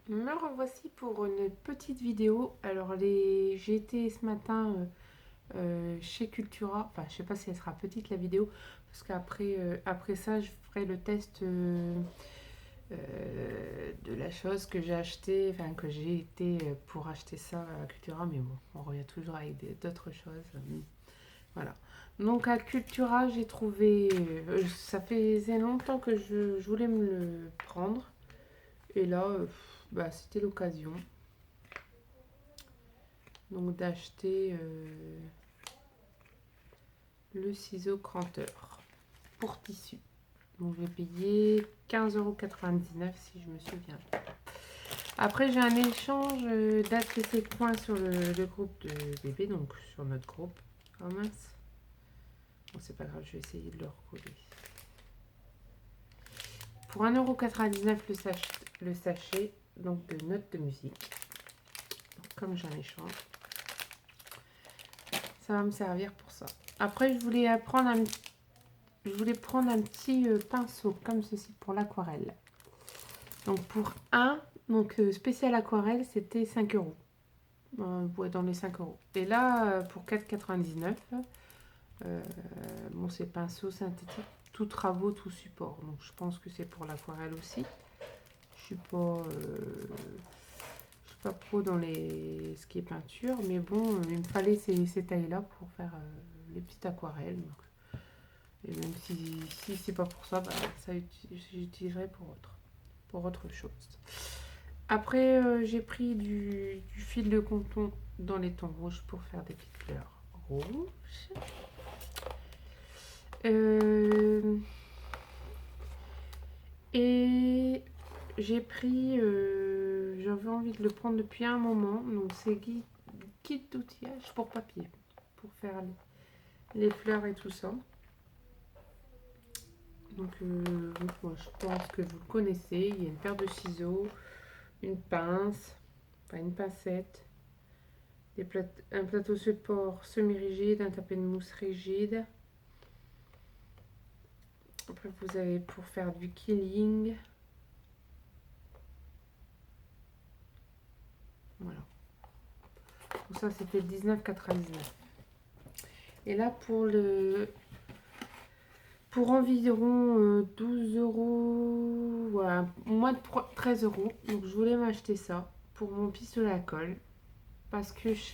Me revoici pour une petite vidéo. Alors j'ai été ce matin chez Cultura. Enfin, je sais pas si elle sera petite la vidéo, parce qu'après après ça, je ferai le test de la chose que j'ai acheté, enfin que j'ai été pour acheter ça à Cultura. Mais bon, on revient toujours avec d'autres choses. Voilà. Donc à Cultura, j'ai trouvé. Ça faisait longtemps que je voulais me le prendre. Et là, bah, c'était l'occasion. Donc d'acheter le ciseau cranteur pour tissu. Donc j'ai payé 15,99 € si je me souviens. Après j'ai un échange d'ATC Coin sur le groupe de bébé, donc sur notre groupe. Oh mince. Bon c'est pas grave, je vais essayer de le recoller. Pour 1,99 € le sachet donc de notes de musique. Donc, comme j'ai un échange, ça va me servir pour ça. Après je voulais prendre un petit pinceau comme ceci pour l'aquarelle. Donc pour un, donc spécial aquarelle, c'était 5 €. Ouais, dans les 5 €. Et là, pour 4,99 €, bon, c'est pinceau synthétique, tout travaux, tout support. Donc je pense que c'est pour l'aquarelle aussi. Je suis pas pro dans ce qui est peinture, mais bon, il me fallait ces tailles-là pour faire les petites aquarelles. Donc, et même si c'est pas pour ça, bah, ça j'utiliserai pour autre chose. Après, j'ai pris du fil de coton dans les tons rouges pour faire des petites fleurs rouges. Euh, et j'ai pris, j'avais envie de le prendre depuis un moment, donc c'est kit d'outillage pour papier, pour faire les fleurs et tout ça. Donc, moi, je pense que vous le connaissez. Il y a une paire de ciseaux, une pince, enfin une pincette, un plateau support semi-rigide, un tapis de mousse rigide. Après, vous avez pour faire du killing. Voilà. Tout ça, c'était 19,99 €. Et là, pour environ 12 €, voilà, moins de 13 €. Donc, je voulais m'acheter ça pour mon pistolet à colle. Parce que j'ai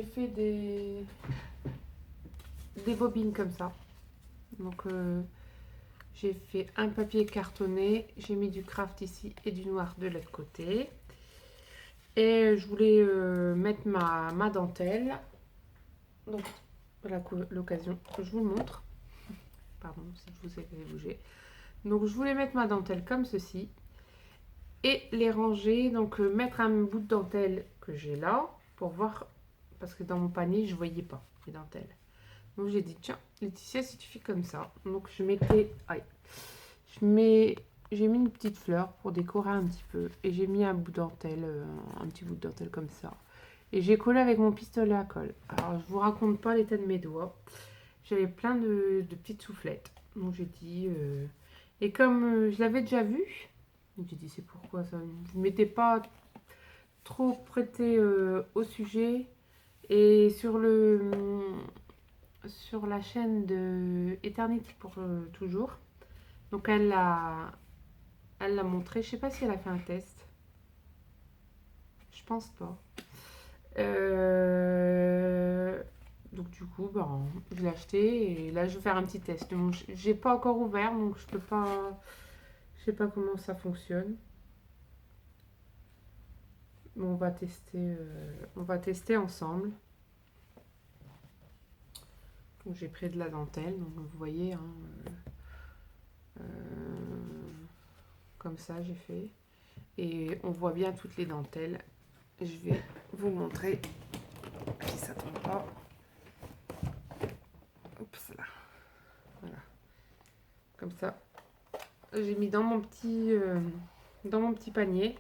fait des bobines comme ça. Donc, j'ai fait un papier cartonné. J'ai mis du craft ici et du noir de l'autre côté. Et je voulais mettre ma dentelle. Donc, voilà l'occasion. Je vous le montre. Pardon si je vous ai fait bouger. Donc, je voulais mettre ma dentelle comme ceci. Et les ranger. Donc, mettre un bout de dentelle que j'ai là. Pour voir. Parce que dans mon panier, je ne voyais pas les dentelles. Donc, j'ai dit, tiens, Laetitia, si tu fais comme ça. Donc, je mettais. Aïe. J'ai mis une petite fleur pour décorer un petit peu. Et j'ai mis un bout de dentelle. Un petit bout de dentelle comme ça. Et j'ai collé avec mon pistolet à colle. Alors, je vous raconte pas l'état de mes doigts. J'avais plein de petites soufflettes. Donc, j'ai dit... Et comme je l'avais déjà vu, j'ai dit, c'est pourquoi ça. Je ne m'étais pas trop prêtée au sujet. Et sur la chaîne de Eternity pour toujours. Donc, elle l'a montré. Je sais pas si elle a fait un test. Je pense pas. Donc du coup, ben, je l'ai acheté et là je vais faire un petit test. Donc j'ai pas encore ouvert, donc je peux pas, je sais pas comment ça fonctionne. Mais on va tester ensemble. Donc j'ai pris de la dentelle, donc vous voyez, hein, euh, comme ça j'ai fait. Et on voit bien toutes les dentelles. Je vais vous montrer si ça tombe pas. Oups là, voilà, comme ça. J'ai mis dans mon petit panier.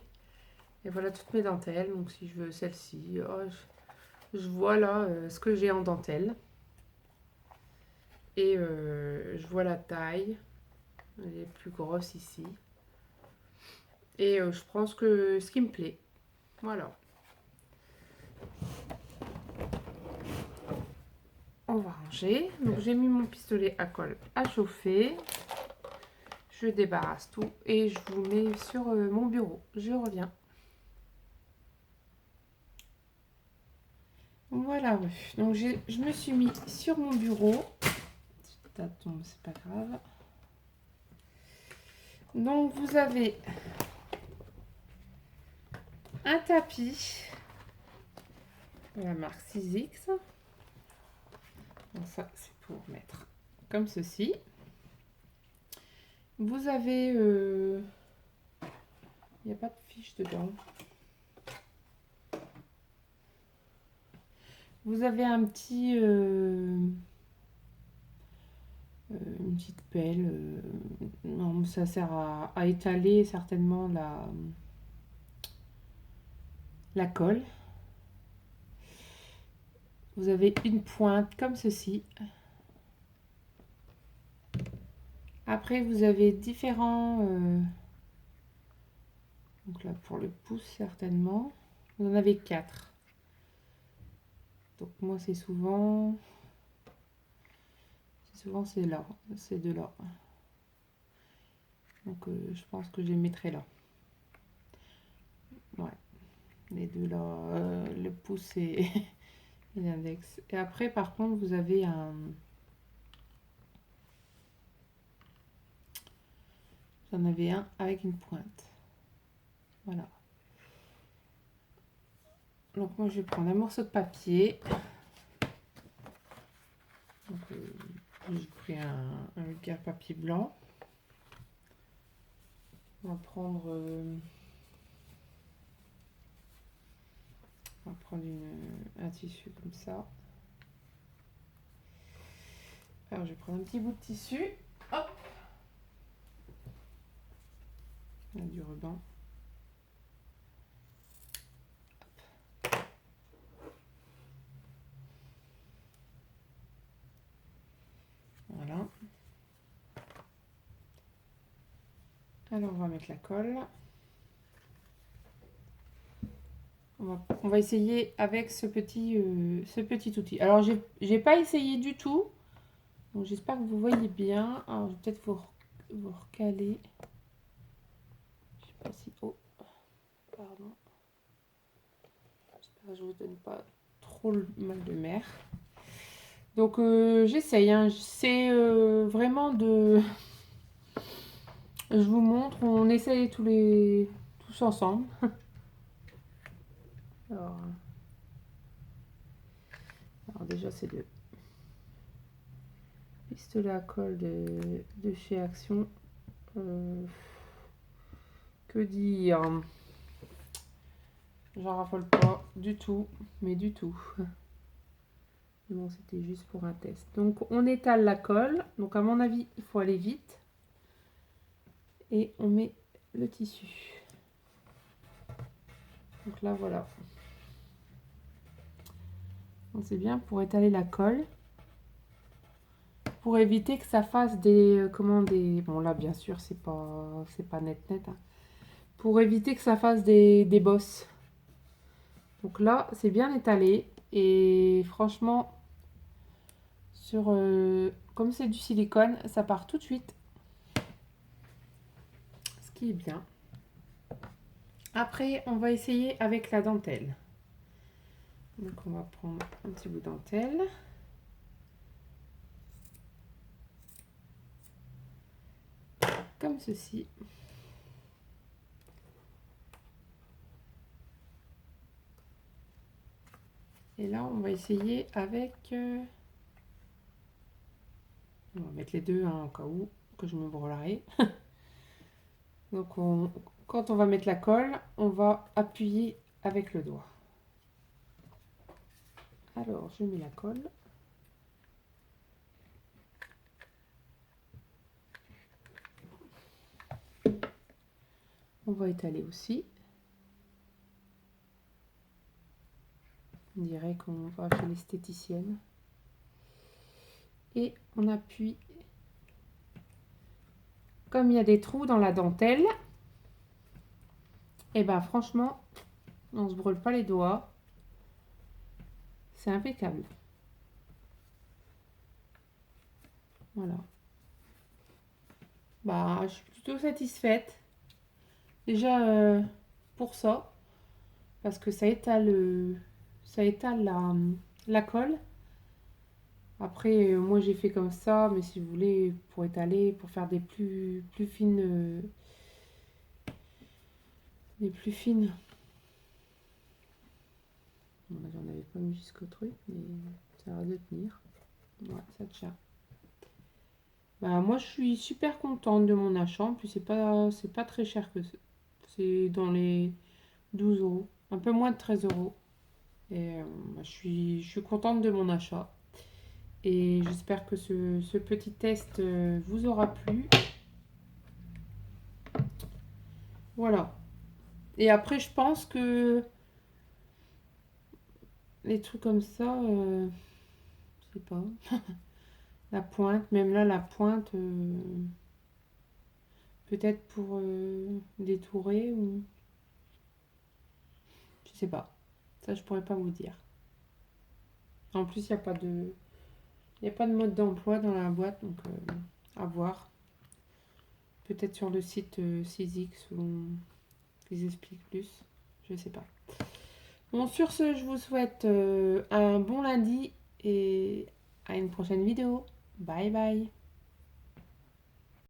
Et voilà toutes mes dentelles. Donc si je veux celle-ci, oh, je vois là ce que j'ai en dentelle. Et je vois la taille. Elle est plus grosse ici. Et je pense que ce qui me plaît. Voilà. On va ranger. Donc j'ai mis mon pistolet à colle à chauffer. Je débarrasse tout et je vous mets sur mon bureau. Je reviens. Voilà. Donc je me suis mis sur mon bureau. Ça tombe, c'est pas grave. Donc vous avez un tapis de la marque 6X. Donc ça c'est pour mettre comme ceci. Vous avez... il n'y a pas de fiche dedans. Vous avez un petit... une petite pelle. Non, ça sert à étaler certainement la colle. Vous avez une pointe comme ceci. Après, vous avez différents... donc là, pour le pouce, certainement. Vous en avez 4. Donc moi, c'est souvent... c'est là. C'est de là. Donc je pense que je les mettrai là. Ouais. Les deux là. Le pouce et l'index. Et après, par contre, vous avez un... J'en avais un avec une pointe. Voilà. Donc moi, je vais prendre un morceau de papier. Donc, j'ai pris un vulgaire papier blanc. On va prendre... on va prendre un tissu comme ça. Alors, je vais prendre un petit bout de tissu. Hop! On a du ruban. Voilà. Alors, on va mettre la colle. On va essayer avec ce petit outil. Alors, j'ai pas essayé du tout. Donc, j'espère que vous voyez bien. Alors, je vais peut-être vous recaler. Je sais pas si... Oh, pardon. J'espère que je vous donne pas trop le mal de mer. Donc, j'essaye. Hein. C'est vraiment de... Je vous montre. On essaye tous ensemble. Alors déjà, c'est de pistolet à colle de chez Action. Que dire? J'en raffole pas du tout, mais du tout. Non, c'était juste pour un test. Donc, on étale la colle. Donc, à mon avis, il faut aller vite. Et on met le tissu. Donc là, voilà. Donc, c'est bien pour étaler la colle. Pour éviter que ça fasse des... Bon, là, bien sûr, c'est pas net. Hein. Pour éviter que ça fasse des bosses. Donc là, c'est bien étalé. Et franchement, comme c'est du silicone, ça part tout de suite. Ce qui est bien. Après, on va essayer avec la dentelle. Donc, on va prendre un petit bout de dentelle. Comme ceci. Et là, on va essayer avec... on va mettre les deux hein, au cas où que je me brûlerai. Donc, quand on va mettre la colle, on va appuyer avec le doigt. Alors, je mets la colle. On va étaler aussi. On dirait qu'on va chez l'esthéticienne. Et on appuie comme il y a des trous dans la dentelle, et ben franchement, on se brûle pas les doigts. C'est impeccable. Voilà. Bah, je suis plutôt satisfaite. Déjà pour ça, parce que ça étale la colle. Après, moi j'ai fait comme ça, mais si vous voulez, pour étaler, pour faire plus fines, des plus fines. Bon, là, j'en avais pas mis jusqu'au truc, mais ça a l'air de tenir. Ouais, ça tient. Bah, moi je suis super contente de mon achat. En plus, c'est pas très cher que ça. C'est dans les 12 euros, un peu moins de 13 euros. Et bah, je suis contente de mon achat. Et j'espère que ce petit test vous aura plu. Voilà. Et après, je pense que les trucs comme ça, je sais pas. La pointe, même là, la pointe, peut-être pour détourer ou. Je sais pas. Ça, je pourrais pas vous dire. En plus, il y a pas de mode d'emploi dans la boîte, donc à voir. Peut-être sur le site 6X où ils expliquent plus. Je sais pas. Bon, sur ce, je vous souhaite un bon lundi et à une prochaine vidéo. Bye bye.